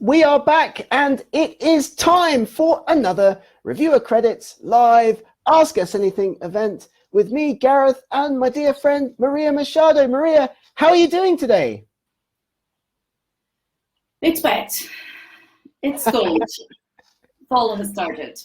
we are back and it is time for another Reviewer Credits Live Ask Us Anything event with me, Gareth, and my dear friend, Maria Machado. Maria, how are you doing today? It's wet. It's cold. Fall has started.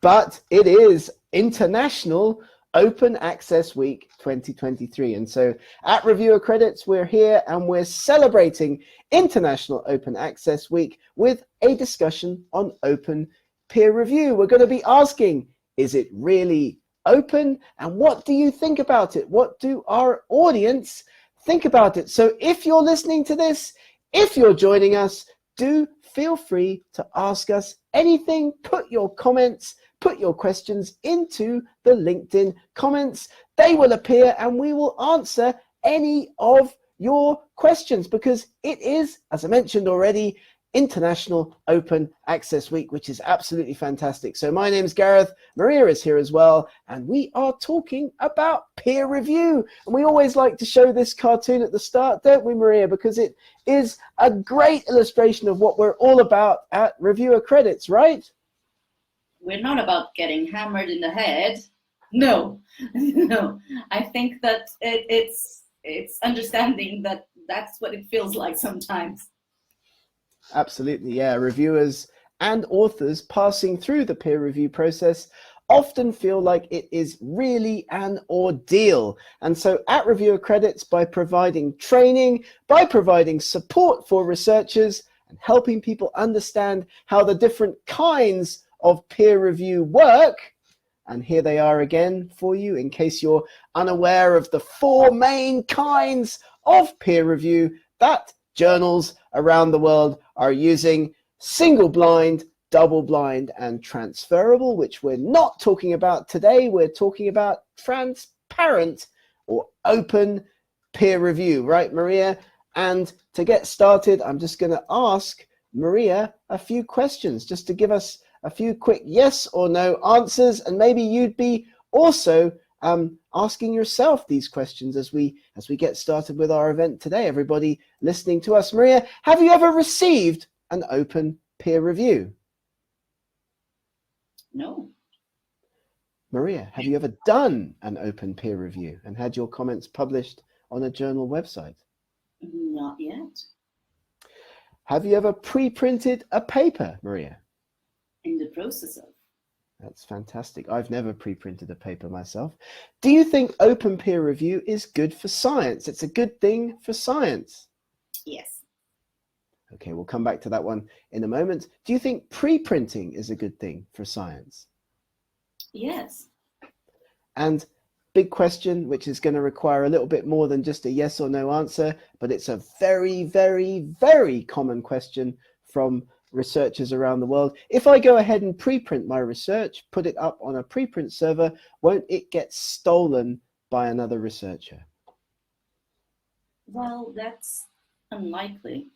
But it is International Open Access Week 2023. And so at Reviewer Credits, we're here and we're celebrating International Open Access Week with a discussion on open peer review. We're going to be asking, is it really open? And what do you think about it? What do our audience think about it? So if you're listening to this, if you're joining us, do feel free to ask us anything. Put your comments, put your questions into the LinkedIn comments. They will appear and we will answer any of your questions because it is, as I mentioned already, International Open Access Week, which is absolutely fantastic. So my name's Gareth, Maria is here as well, and we are talking about peer review. And we always like to show this cartoon at the start, don't we, Maria? Because it is a great illustration of what we're all about at Reviewer Credits, right? We're not about getting hammered in the head. No, no. I think that it's understanding that that's what it feels like sometimes. Absolutely, yeah. Reviewers and authors passing through the peer review process often feel like it is really an ordeal. And so at Reviewer Credits, by providing training, by providing support for researchers and helping people understand how the different kinds of peer review work, and here they are again for you in case you're unaware of the four main kinds of peer review that journals around the world are using: single blind, double blind, and transferable, which we're not talking about today. We're talking about transparent or open peer review, right, Maria? And to get started, I'm just going to ask Maria a few questions just to give us a few quick yes or no answers, and maybe you'd be also asking yourself these questions as we get started with our event today. Everybody listening to us, Maria, have you ever received an open peer review? No. Maria, have you ever done an open peer review and had your comments published on a journal website? Not yet. Have you ever pre-printed a paper, Maria? In the process of. That's fantastic. I've never pre-printed a paper myself. Do you think open peer review is good for science? It's a good thing for science? Yes. Okay, we'll come back to that one in a moment. Do you think pre-printing is a good thing for science? Yes. And big question, which is going to require a little bit more than just a yes or no answer, but it's a very, very, very common question from researchers around the world. If I go ahead and preprint my research, put it up on a preprint server, won't it get stolen by another researcher? Well, that's unlikely.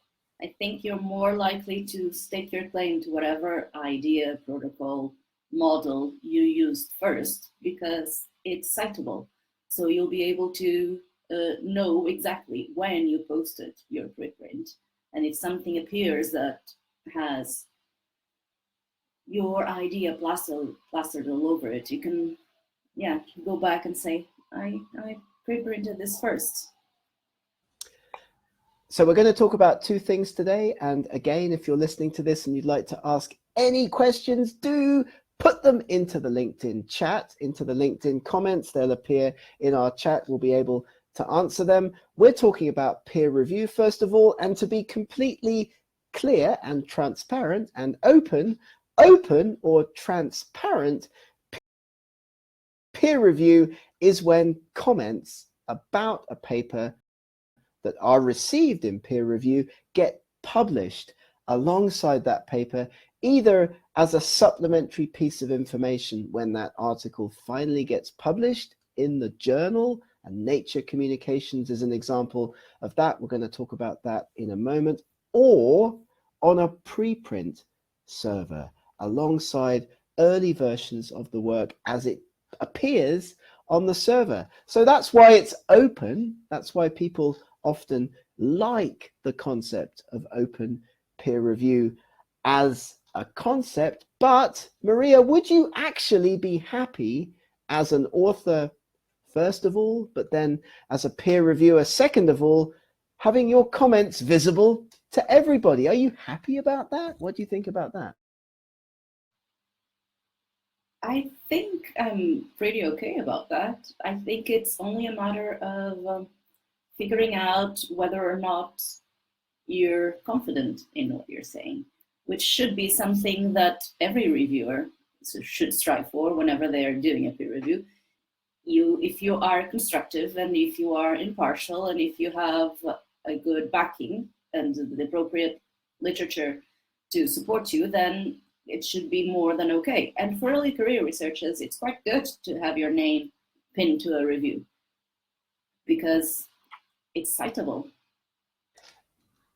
I think you're more likely to stake your claim to whatever idea, protocol, model you used first because it's citable. So you'll be able to know exactly when you posted your preprint. And if something appears that has your idea plastered all over it, you can go back and say, I preprinted this first. So we're going to talk about two things today, and again, if you're listening to this and you'd like to ask any questions, do put them into the LinkedIn chat, into the LinkedIn comments. They'll appear in our chat. We'll be able to answer them. We're talking about peer review first of all, and to be completely clear and transparent and open or transparent peer review is when comments about a paper that are received in peer review get published alongside that paper, either as a supplementary piece of information when that article finally gets published in the journal, and Nature Communications is an example of that. We're going to talk about that in a moment, or on a preprint server alongside early versions of the work as it appears on the server. So that's why it's open. That's why people often like the concept of open peer review as a concept. But Maria, would you actually be happy as an author, first of all, but then as a peer reviewer, second of all, having your comments visible to everybody? Are you happy about that? What do you think about that? I think I'm pretty okay about that. I think it's only a matter of figuring out whether or not you're confident in what you're saying, which should be something that every reviewer should strive for whenever they are doing a peer review. If you are constructive and if you are impartial and if you have a good backing and the appropriate literature to support you, then it should be more than okay. And for early career researchers, it's quite good to have your name pinned to a review because it's citable.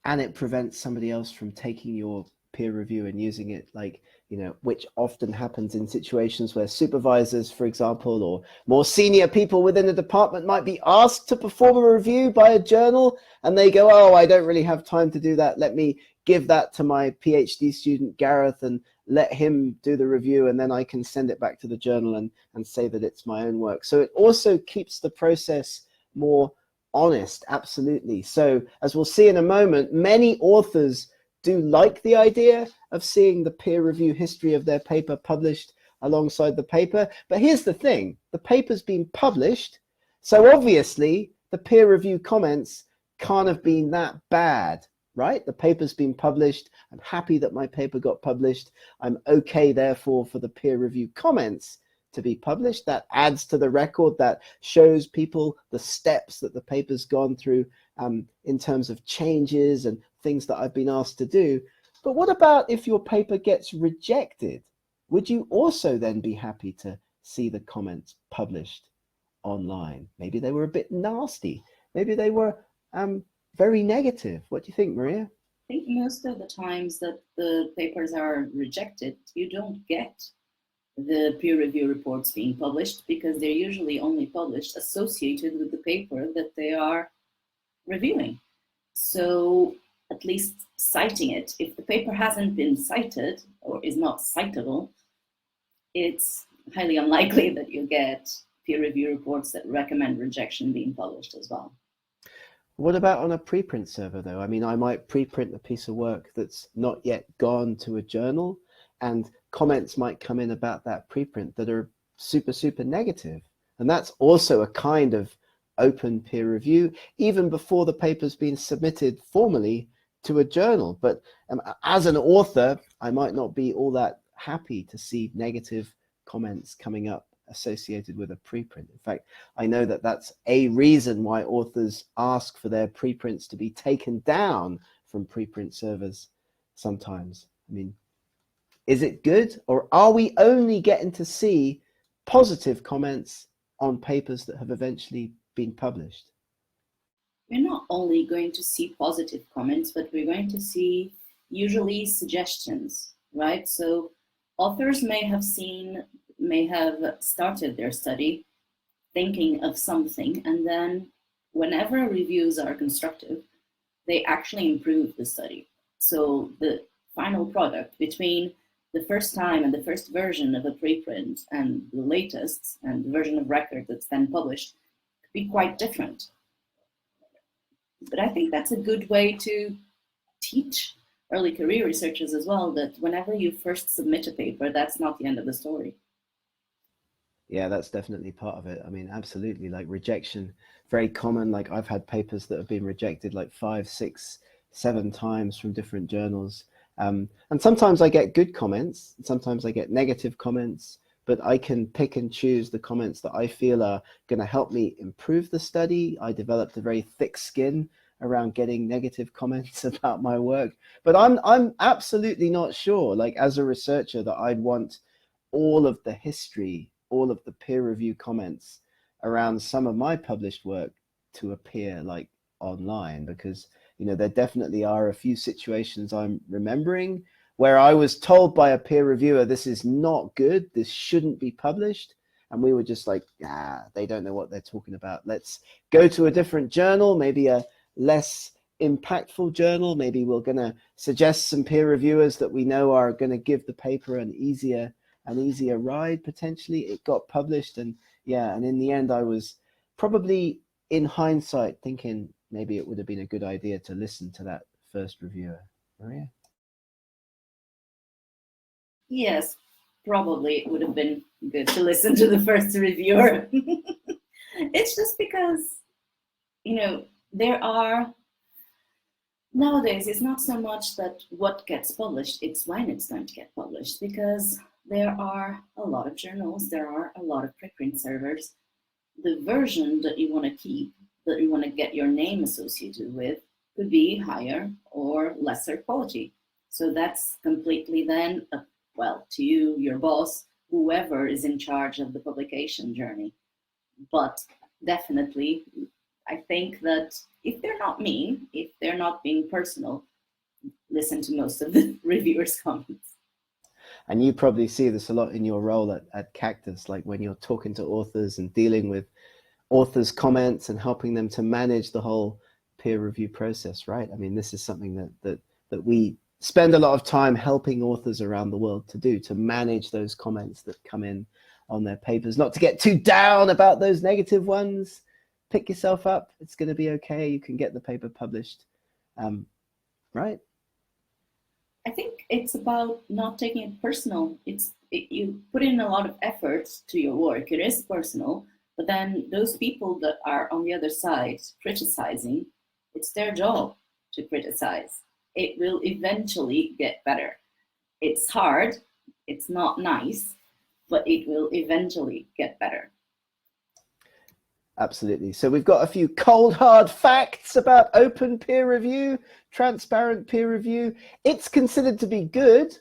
And it prevents somebody else from taking your peer review and using it, like, you know, which often happens in situations where supervisors, for example, or more senior people within the department might be asked to perform a review by a journal, and they go, oh, I don't really have time to do that. Let me give that to my PhD student, Gareth, and let him do the review, and then I can send it back to the journal and say that it's my own work. So it also keeps the process more honest, absolutely. So as we'll see in a moment, many authors do like the idea of seeing the peer review history of their paper published alongside the paper. But here's the thing, the paper's been published, so obviously the peer review comments can't have been that bad, right? The paper's been published. I'm happy that my paper got published. I'm okay, therefore, for the peer review comments to be published. That adds to the record, that shows people the steps that the paper's gone through in terms of changes and things that I've been asked to do. But what about if your paper gets rejected? Would you also then be happy to see the comments published online? Maybe they were a bit nasty. Maybe they were very negative. What do you think, Maria? I think most of the times that the papers are rejected, you don't get the peer review reports being published because they're usually only published associated with the paper that they are reviewing. So at least citing it, if the paper hasn't been cited or is not citable, it's highly unlikely that you'll get peer review reports that recommend rejection being published as well. What about on a preprint server, though? I mean, I might preprint a piece of work that's not yet gone to a journal, and comments might come in about that preprint that are super, super negative. And that's also a kind of open peer review, even before the paper's been submitted formally to a journal. But as an author, I might not be all that happy to see negative comments coming up associated with a preprint. In fact, I know that that's a reason why authors ask for their preprints to be taken down from preprint servers sometimes. I mean, is it good, or are we only getting to see positive comments on papers that have eventually been published? We're not only going to see positive comments, but we're going to see usually suggestions, right? So authors may have started their study thinking of something, and then whenever reviews are constructive, they actually improve the study. So the final product between the first time and the first version of a preprint and the latest and the version of record that's then published could be quite different. But I think that's a good way to teach early career researchers as well, that whenever you first submit a paper, that's not the end of the story. Yeah, that's definitely part of it. I mean, absolutely, like rejection, very common. Like I've had papers that have been rejected like 5, 6, 7 times from different journals. And sometimes I get good comments, and sometimes I get negative comments, but I can pick and choose the comments that I feel are going to help me improve the study. I developed a very thick skin around getting negative comments about my work, but I'm absolutely not sure, like as a researcher, that I'd want all of the history, all of the peer review comments around some of my published work to appear like online, because there definitely are a few situations I'm remembering where I was told by a peer reviewer, this is not good, this shouldn't be published. And we were just like, they don't know what they're talking about. Let's go to a different journal, maybe a less impactful journal. Maybe we're going to suggest some peer reviewers that we know are going to give the paper an easier ride. Potentially it got published, and yeah, and in the end I was probably, in hindsight, thinking maybe it would have been a good idea to listen to that first reviewer. Maria? Yes, probably it would have been good to listen to the first reviewer. It's just because, there are, nowadays, it's not so much that what gets published, it's when it's going to get published, because there are a lot of journals, there are a lot of preprint servers. The version that you want to keep, that you want to get your name associated with, could be higher or lesser quality. So that's completely then, to you, your boss, whoever is in charge of the publication journey. But definitely, I think that if they're not mean, if they're not being personal, listen to most of the reviewers' comments. And you probably see this a lot in your role at Cactus, like when you're talking to authors and dealing with authors' comments and helping them to manage the whole peer review process, right? I mean, this is something that we spend a lot of time helping authors around the world to do, to manage those comments that come in on their papers, not to get too down about those negative ones. Pick yourself up. It's going to be okay. You can get the paper published, right? I think it's about not taking it personal. You put in a lot of effort to your work. It is personal, but then those people that are on the other side criticizing, it's their job to criticize. It will eventually get better. It's hard, it's not nice, but it will eventually get better. Absolutely. So we've got a few cold, hard facts about open peer review, transparent peer review. It's considered to be good.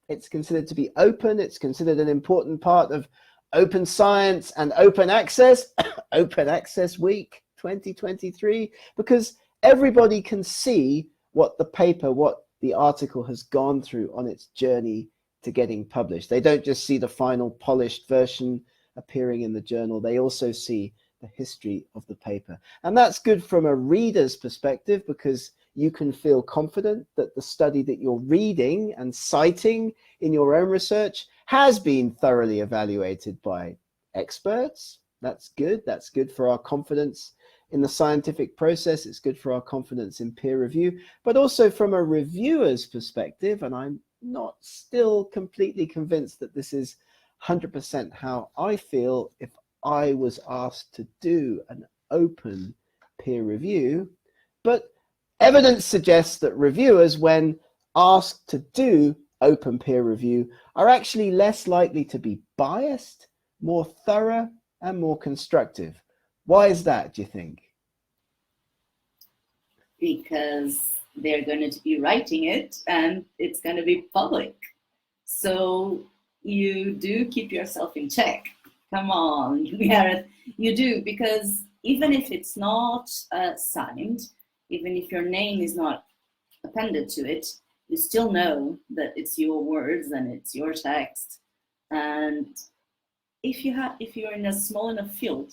It's considered to be open. It's considered an important part of open science and open access, Open Access Week 2023, because everybody can see what the article has gone through on its journey to getting published. They don't just see the final polished version appearing in the journal. They also see the history of the paper. And that's good from a reader's perspective, because you can feel confident that the study that you're reading and citing in your own research has been thoroughly evaluated by experts. That's good. That's good for our confidence in the scientific process. It's good for our confidence in peer review, but also from a reviewer's perspective, and I'm not still completely convinced that this is 100% how I feel if I was asked to do an open peer review, but evidence suggests that reviewers, when asked to do open peer review, are actually less likely to be biased, more thorough, and more constructive. Why is that, do you think? Because they're going to be writing it and it's going to be public. So you do keep yourself in check. Come on, Gareth, you do, because even if it's not signed, even if your name is not appended to it, you still know that it's your words and it's your text. And if you're in a small enough field,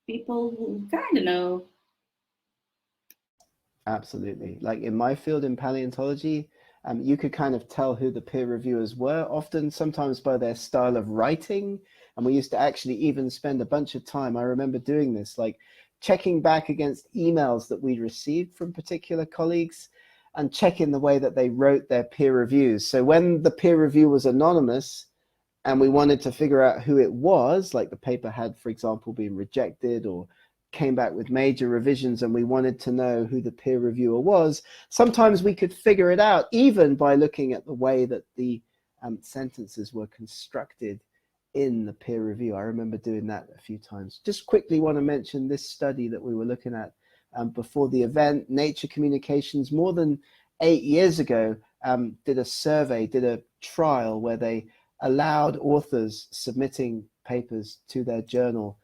people will kind of know. Absolutely. Like in my field in paleontology, you could kind of tell who the peer reviewers were, often sometimes by their style of writing. And we used to actually even spend a bunch of time, I remember doing this, like checking back against emails that we'd received from particular colleagues and checking the way that they wrote their peer reviews. So when the peer review was anonymous and we wanted to figure out who it was, like the paper had, for example, been rejected or came back with major revisions and we wanted to know who the peer reviewer was, sometimes we could figure it out even by looking at the way that the sentences were constructed in the peer review. I remember doing that a few times. Just quickly want to mention this study that we were looking at before the event. Nature Communications, more than 8 years ago, did a survey, did a trial where they allowed authors submitting papers to their journal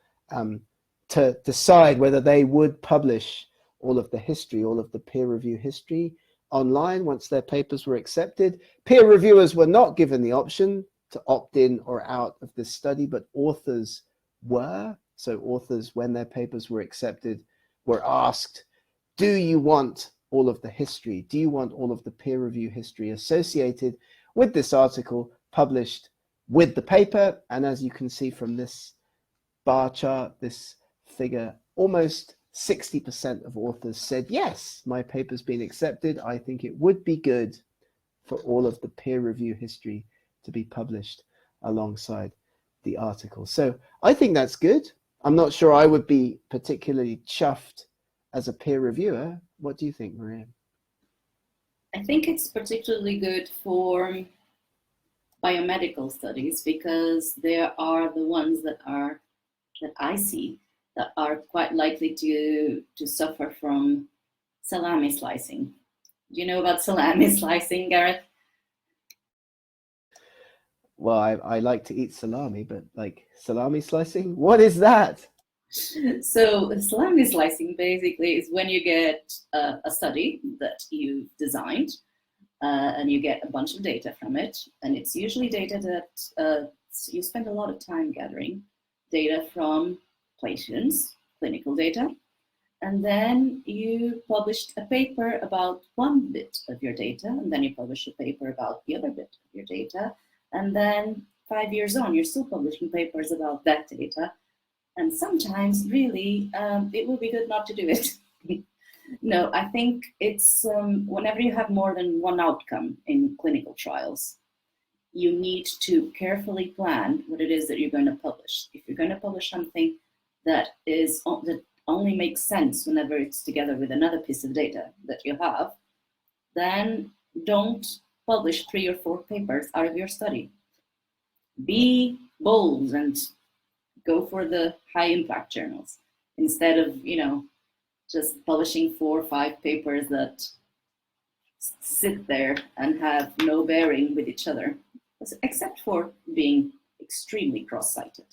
to decide whether they would publish all of the history, all of the peer review history online once their papers were accepted. Peer reviewers were not given the option to opt in or out of this study, but authors were. So authors, when their papers were accepted, were asked, do you want all of the history? Do you want all of the peer review history associated with this article published with the paper? And as you can see from this bar chart, this figure, almost 60% of authors said, yes, my paper's been accepted. I think it would be good for all of the peer review history to be published alongside the article. So I think that's good. I'm not sure I would be particularly chuffed as a peer reviewer. What do you think, Maria? I think it's particularly good for biomedical studies because there are the ones that I see that are quite likely to suffer from salami slicing. Do you know about salami slicing, Gareth? Well, I like to eat salami, but like salami slicing, what is that? So salami slicing basically is when you get a study that you've designed and you get a bunch of data from it. And it's usually data that you spend a lot of time gathering, data from patients, clinical data. And then you published a paper about one bit of your data, and then you publish a paper about the other bit of your data. And then 5 years on, you're still publishing papers about that data. And sometimes, really, it would be good not to do it. No, I think it's whenever you have more than one outcome in clinical trials, you need to carefully plan what it is that you're going to publish. If you're going to publish something that only makes sense whenever it's together with another piece of data that you have, then don't publish 3 or 4 papers out of your study. Be bold and go for the high impact journals instead of, just publishing 4 or 5 papers that sit there and have no bearing with each other, except for being extremely cross-sighted.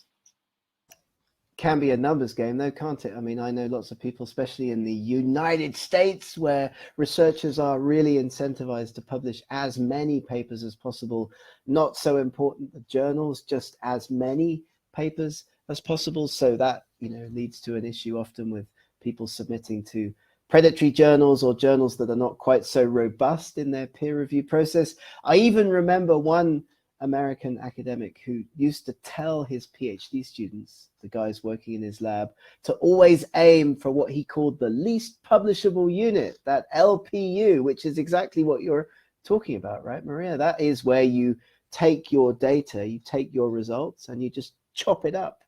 Can be a numbers game though, can't it? I mean, I know lots of people, especially in the United States, where researchers are really incentivized to publish as many papers as possible. Not so important the journals, just as many papers as possible. So that, leads to an issue often with people submitting to predatory journals or journals that are not quite so robust in their peer review process. I even remember one American academic who used to tell his PhD students, the guys working in his lab, to always aim for what he called the least publishable unit, that LPU, which is exactly what you're talking about, right, Maria? That is where you take your data, you take your results, and you just chop it up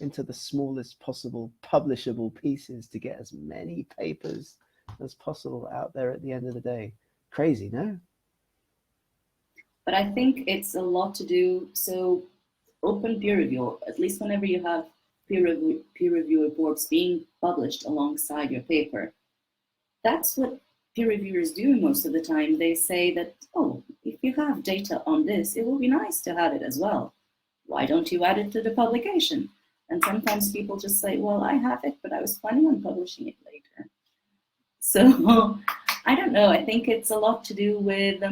into the smallest possible publishable pieces to get as many papers as possible out there at the end of the day. Crazy, no? But I think it's a lot to do. So open peer review, at least whenever you have peer review reports being published alongside your paper, that's what peer reviewers do most of the time. They say that, oh, if you have data on this, it will be nice to have it as well. Why don't you add it to the publication? And sometimes people just say, well, I have it, but I was planning on publishing it later. So I don't know. I think it's a lot to do with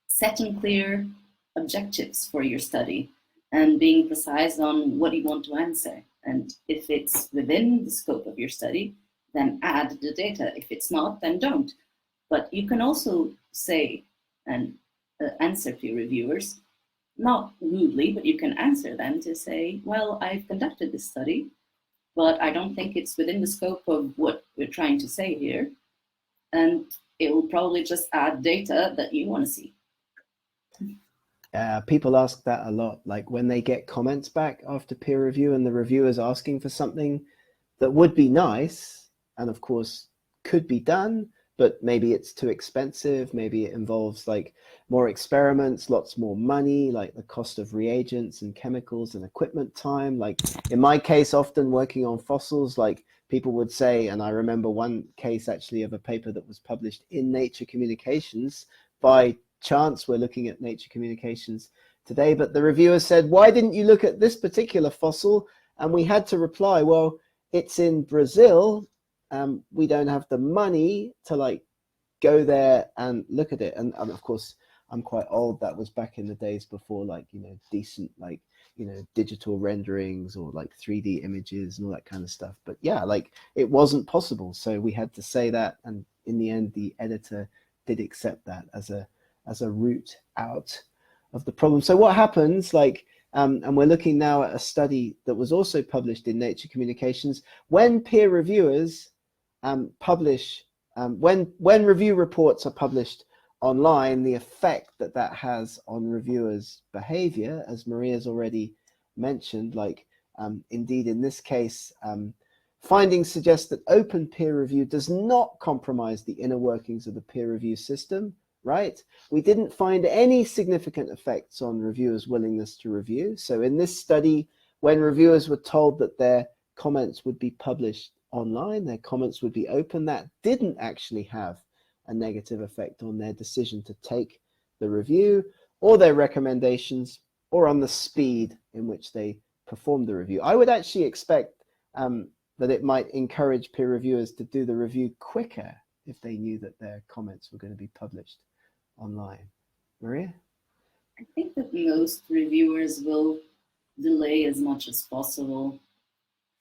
setting clear objectives for your study and being precise on what you want to answer. And if it's within the scope of your study, then add the data. If it's not, then don't. But you can also say and answer peer reviewers, not rudely, but you can answer them to say, well, I've conducted this study, but I don't think it's within the scope of what we're trying to say here. And it will probably just add data that you want to see. People ask that a lot, like when they get comments back after peer review and the reviewer's asking for something that would be nice and of course could be done, but maybe it's too expensive, maybe it involves like more experiments, lots more money, like the cost of reagents and chemicals and equipment time. Like in my case, often working on fossils, like people would say, and I remember one case actually of a paper that was published in Nature Communications. By chance, we're looking at Nature Communications today, but the reviewer said, why didn't you look at this particular fossil? And we had to reply, well, it's in Brazil. We don't have the money to like go there and look at it. And of course, I'm quite old. That was back in the days before, like, you know, decent, like, you know, digital renderings or like 3D images and all that kind of stuff. But yeah, like, it wasn't possible. So we had to say that. And in the end, the editor did accept that as a route out of the problem. So what happens, like, and we're looking now at a study that was also published in Nature Communications, when peer reviewers publish, when review reports are published online, the effect that that has on reviewers' behavior, as Maria's already mentioned, like, indeed in this case, findings suggest that open peer review does not compromise the inner workings of the peer review system, right? We didn't find any significant effects on reviewers' willingness to review. So in this study, when reviewers were told that their comments would be published online, their comments would be open, that didn't actually have a negative effect on their decision to take the review or their recommendations or on the speed in which they performed the review. I would actually expect that it might encourage peer reviewers to do the review quicker if they knew that their comments were going to be published online. Maria? I think that most reviewers will delay as much as possible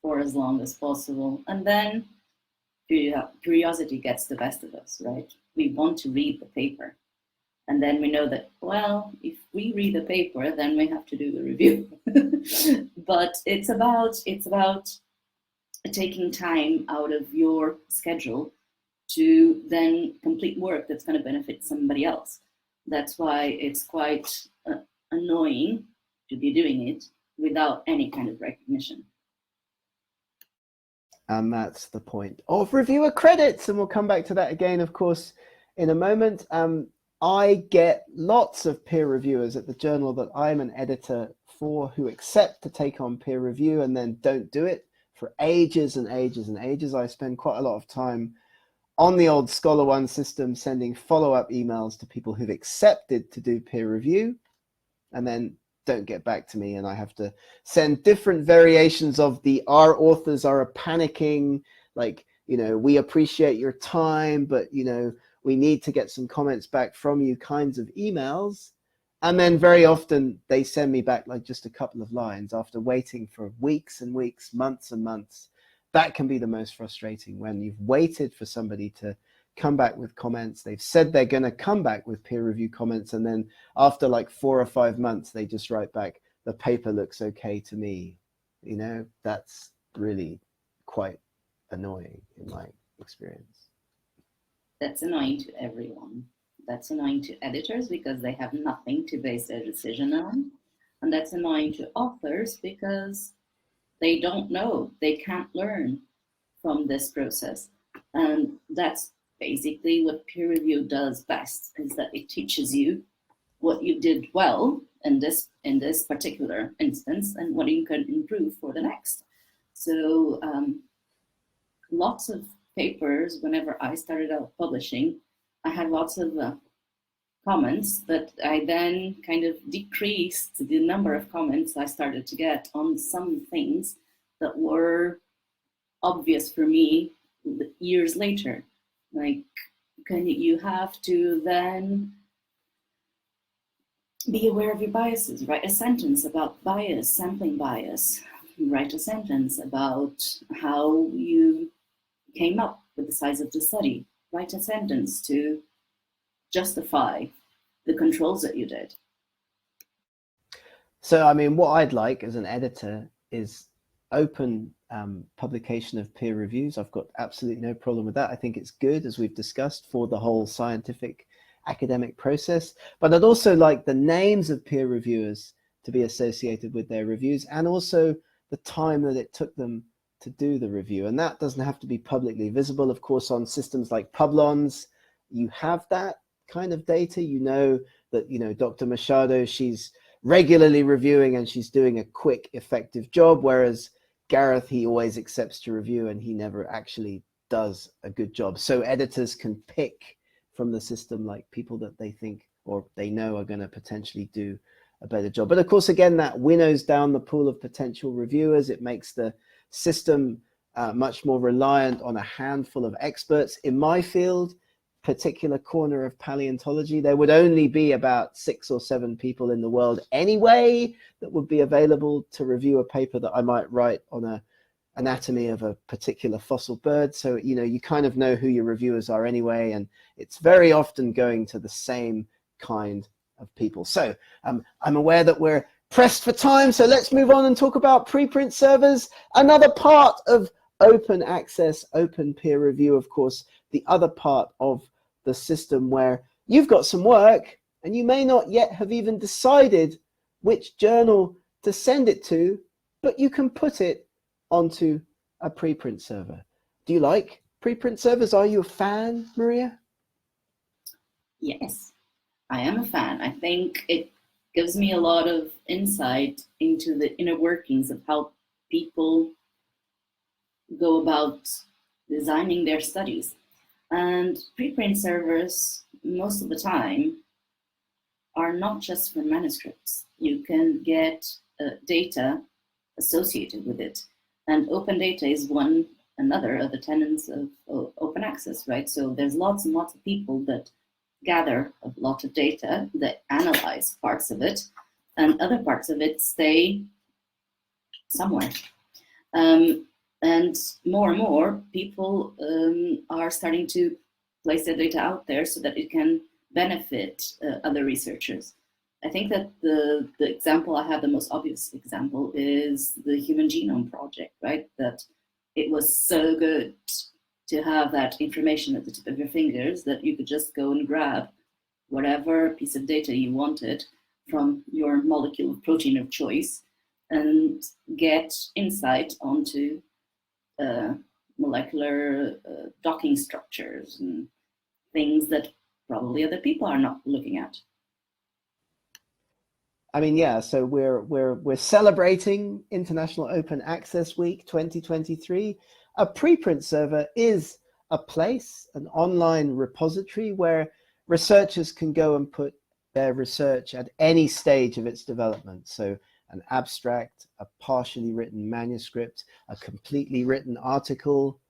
for as long as possible. And then curiosity gets the best of us, right? We want to read the paper. And then we know that, well, if we read the paper, then we have to do the review. But it's about taking time out of your schedule to then complete work that's going to benefit somebody else. That's why it's quite annoying to be doing it without any kind of recognition. And that's the point of reviewer credits. And we'll come back to that again, of course, in a moment. I get lots of peer reviewers at the journal that I'm an editor for who accept to take on peer review and then don't do it for ages and ages and ages. I spend quite a lot of time on the old ScholarOne system sending follow-up emails to people who've accepted to do peer review and then don't get back to me, and I have to send different variations of the "our authors are panicking," like, you know, "we appreciate your time, but, you know, we need to get some comments back from you" kinds of emails. And then very often they send me back like just a couple of lines after waiting for weeks and weeks, months and months. That can be the most frustrating, when you've waited for somebody to come back with comments. They've said they're going to come back with peer review comments, and then after like 4 or 5 months, they just write back, "the paper looks okay to me." You know, that's really quite annoying in my experience. That's annoying to everyone. That's annoying to editors because they have nothing to base their decision on. And that's annoying to authors because they don't know, they can't learn from this process. And that's basically what peer review does best, is that it teaches you what you did well in this particular instance and what you can improve for the next. So lots of papers, whenever I started out publishing, I had lots of comments that I then kind of decreased the number of comments I started to get on some things that were obvious for me years later. Like, you have to then be aware of your biases. Write a sentence about bias, sampling bias. Write a sentence about how you came up with the size of the study. Write a sentence to justify the controls that you did. So, I mean, what I'd like as an editor is open publication of peer reviews. I've got absolutely no problem with that. I think it's good, as we've discussed, for the whole scientific academic process. But I'd also like the names of peer reviewers to be associated with their reviews, and also the time that it took them to do the review. And that doesn't have to be publicly visible. Of course, on systems like Publons, you have that kind of data. You know that, you know, Dr. Machado, she's regularly reviewing and she's doing a quick, effective job, whereas Gareth, he always accepts to review and he never actually does a good job. So editors can pick from the system like people that they think or they know are going to potentially do a better job. But of course, again, that winnows down the pool of potential reviewers. It makes the system much more reliant on a handful of experts. In my field, particular corner of paleontology. There would only be about 6 or 7 people in the world anyway that would be available to review a paper that I might write on a anatomy of a particular fossil bird. So, you know, you kind of know who your reviewers are anyway, and it's very often going to the same kind of people. So I'm aware that we're pressed for time, so let's move on and talk about preprint servers, another part of open access, open peer review, of course, the other part of the system where you've got some work and you may not yet have even decided which journal to send it to, but you can put it onto a preprint server. Do you like preprint servers? Are you a fan, Maria? Yes, I am a fan. I think it gives me a lot of insight into the inner workings of how people go about designing their studies. And preprint servers, most of the time, are not just for manuscripts. You can get data associated with it. And open data is another of the tenets of open access, right? So there's lots and lots of people that gather a lot of data, that analyze parts of it, and other parts of it stay somewhere. And more people are starting to place their data out there so that it can benefit other researchers. I think that the example I have, the most obvious example, is the Human Genome Project, right? That it was so good to have that information at the tip of your fingers that you could just go and grab whatever piece of data you wanted from your molecule of protein of choice and get insight onto molecular docking structures and things that probably other people are not looking at. I mean, yeah, so we're celebrating International Open Access Week 2023. A preprint server is a place, an online repository where researchers can go and put their research at any stage of its development. So an abstract, a partially written manuscript, a completely written article.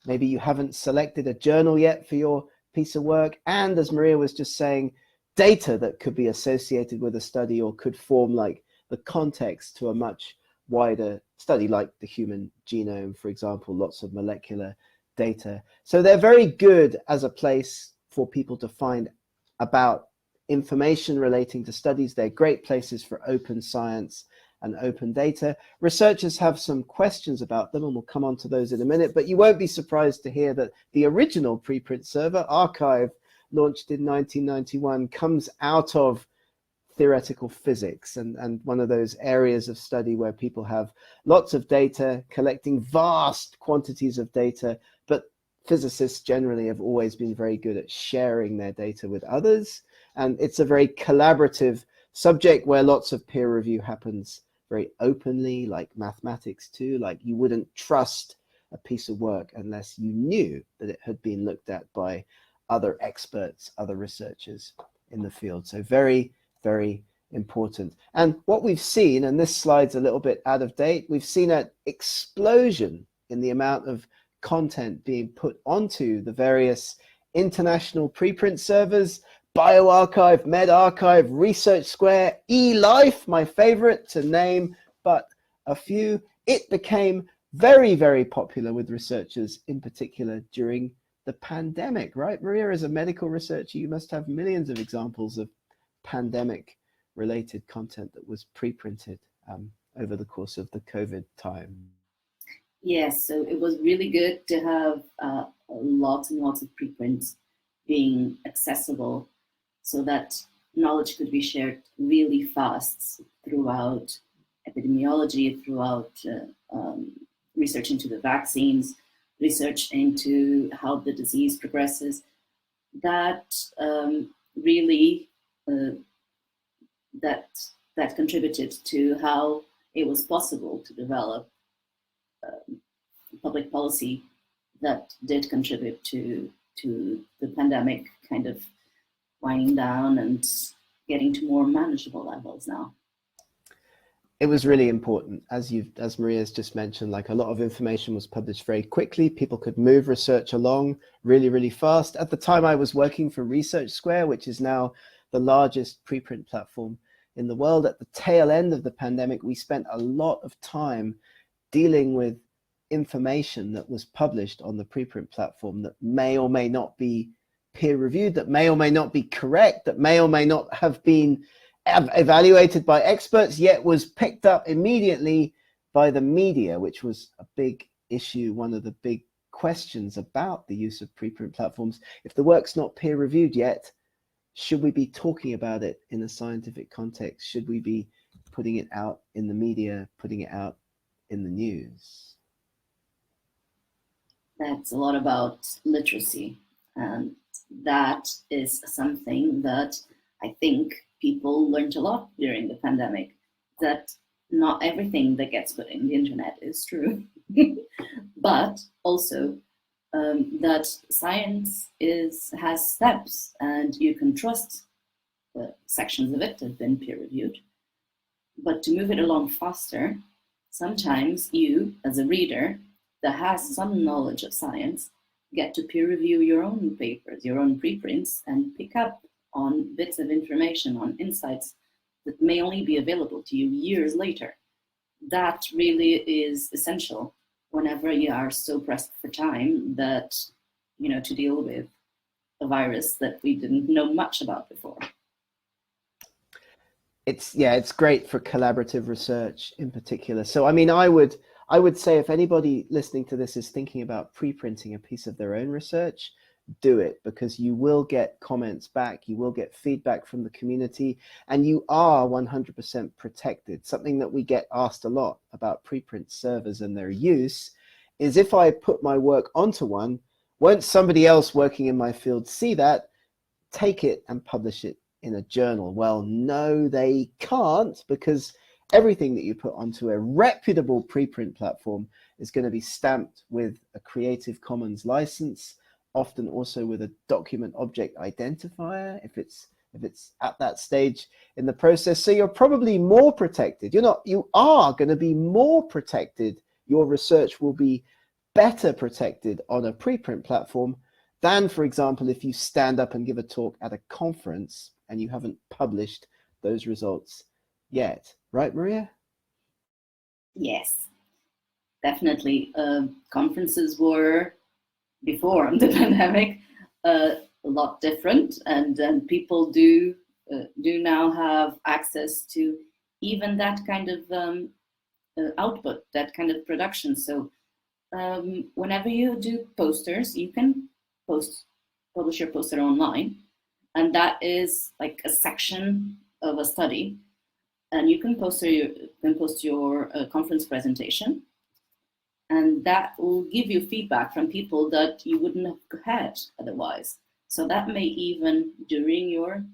Maybe you haven't selected a journal yet for your piece of work. And as Maria was just saying, data that could be associated with a study or could form like the context to a much wider study, like the human genome, for example, lots of molecular data. So they're very good as a place for people to find about information relating to studies. They're great places for open science and open data. Researchers have some questions about them, and we'll come on to those in a minute, but you won't be surprised to hear that the original preprint server, Archive, launched in 1991, comes out of theoretical physics and one of those areas of study where people have lots of data, collecting vast quantities of data, but physicists generally have always been very good at sharing their data with others. And it's a very collaborative subject where lots of peer review happens very openly, like mathematics too. Like you wouldn't trust a piece of work unless you knew that it had been looked at by other experts, other researchers in the field. So very, very important. And what we've seen, and this slide's a little bit out of date, we've seen an explosion in the amount of content being put onto the various international preprint servers: bioRxiv, medRxiv, Research Square, eLife, my favorite to name but a few. It became very, very popular with researchers, in particular during the pandemic, right? Maria, as a medical researcher, you must have millions of examples of pandemic related content that was pre-printed over the course of the COVID time. Yes, so it was really good to have lots and lots of preprints being accessible so that knowledge could be shared really fast throughout epidemiology, throughout research into the vaccines, research into how the disease progresses. That really that contributed to how it was possible to develop public policy that did contribute to the pandemic kind of winding down and getting to more manageable levels now. It was really important, as Maria's just mentioned, like a lot of information was published very quickly. People could move research along really, really fast. At the time I was working for Research Square, which is now the largest preprint platform in the world. At the tail end of the pandemic, we spent a lot of time dealing with information that was published on the preprint platform that may or may not be peer reviewed, that may or may not be correct, that may or may not have been evaluated by experts, yet was picked up immediately by the media, which was a big issue, one of the big questions about the use of preprint platforms. If the work's not peer reviewed yet, should we be talking about it in a scientific context? Should we be putting it out in the media, putting it out in the news? That's a lot about literacy, and that is something that I think people learned a lot during the pandemic, that not everything that gets put in the internet is true, but also that science has steps, and you can trust sections of it have been peer reviewed. But to move it along faster, sometimes you, as a reader that has some knowledge of science, get to peer review your own papers, your own preprints, and pick up on bits of information, on insights that may only be available to you years later. That really is essential whenever you are so pressed for time that, to deal with a virus that we didn't know much about before. It's great for collaborative research in particular. So, I mean, I would say if anybody listening to this is thinking about preprinting a piece of their own research, do it, because you will get comments back, you will get feedback from the community, and you are 100% protected. Something that we get asked a lot about preprint servers and their use is, if I put my work onto one, won't somebody else working in my field see that, take it and publish it in a journal? Well, no, they can't, because everything that you put onto a reputable preprint platform is going to be stamped with a Creative Commons license, often also with a document object identifier if it's at that stage in the process. So you're probably more protected. You are going to be more protected. Your research will be better protected on a preprint platform than, for example, if you stand up and give a talk at a conference and you haven't published those results yet. Right, Maria? Yes, definitely. Conferences were, before the pandemic, a lot different, and people do now have access to even that kind of output, that kind of production. So whenever you do posters, you can publish your poster online, and that is like a section of a study, and you can post your conference presentation, and that will give you feedback from people that you wouldn't have had otherwise. So that may, even during your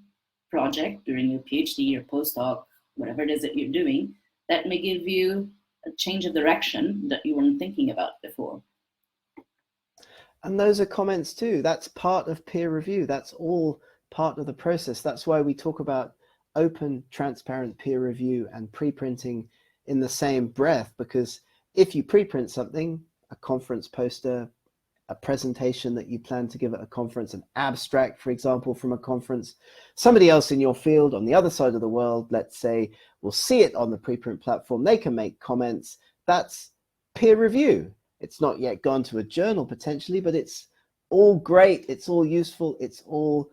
project, during your PhD, your postdoc, whatever it is that you're doing, that may give you a change of direction that you weren't thinking about before. And those are comments too. That's part of peer review. That's all part of the process. That's why we talk about open, transparent peer review and preprinting in the same breath, because if you preprint something, a conference poster, a presentation that you plan to give at a conference, an abstract, for example, from a conference, somebody else in your field on the other side of the world, let's say, will see it on the preprint platform. They can make comments. That's peer review. It's not yet gone to a journal potentially, but it's all great. It's all useful. It's all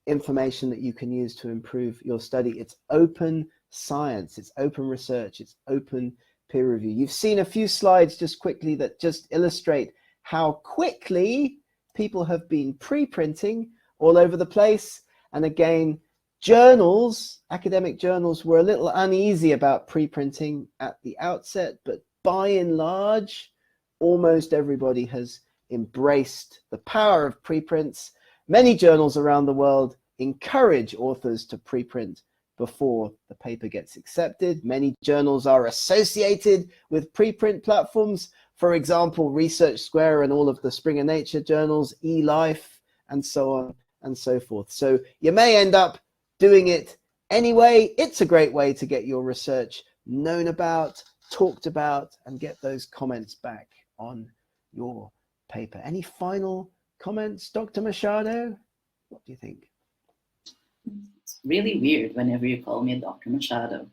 information that you can use to improve your study. It's open science. It's open research. It's open peer review. You've seen a few slides just quickly that just illustrate how quickly people have been preprinting all over the place. And again, journals, academic journals, were a little uneasy about preprinting at the outset, but by and large, almost everybody has embraced the power of preprints. Many journals around the world encourage authors to preprint before the paper gets accepted. Many journals are associated with preprint platforms. For example, Research Square and all of the Springer Nature journals, eLife, and so on and so forth. So you may end up doing it anyway. It's a great way to get your research known about, talked about, and get those comments back on your paper. Any final comments, Dr. Machado? What do you think? It's really weird whenever you call me Dr. Machado.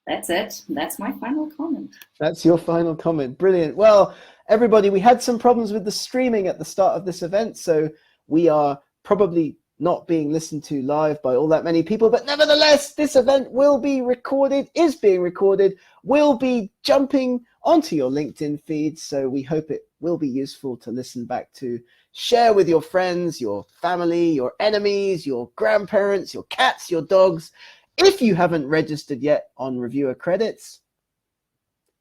That's it. That's my final comment. That's your final comment. Brilliant. Well, everybody, we had some problems with the streaming at the start of this event, so we are probably not being listened to live by all that many people, but nevertheless, this event will be recorded, is being recorded, will be jumping onto your LinkedIn feed, so we hope it will be useful to listen back to. Share with your friends, your family, your enemies, your grandparents, your cats, your dogs. If you haven't registered yet on reviewer credits,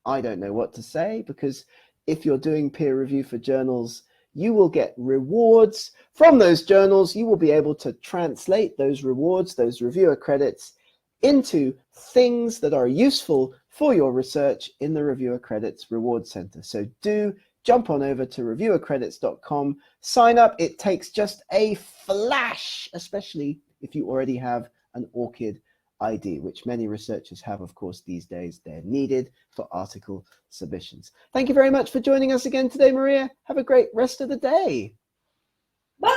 I don't know what to say, because if you're doing peer review for journals, you will get rewards from those journals. You will be able to translate those rewards, those reviewer credits, into things that are useful for your research in the Reviewer Credits Reward Center. So do jump on over to reviewercredits.com, sign up. It takes just a flash, especially if you already have an ORCID ID, which many researchers have, of course, these days. They're needed for article submissions. Thank you very much for joining us again today, Maria. Have a great rest of the day. Bye.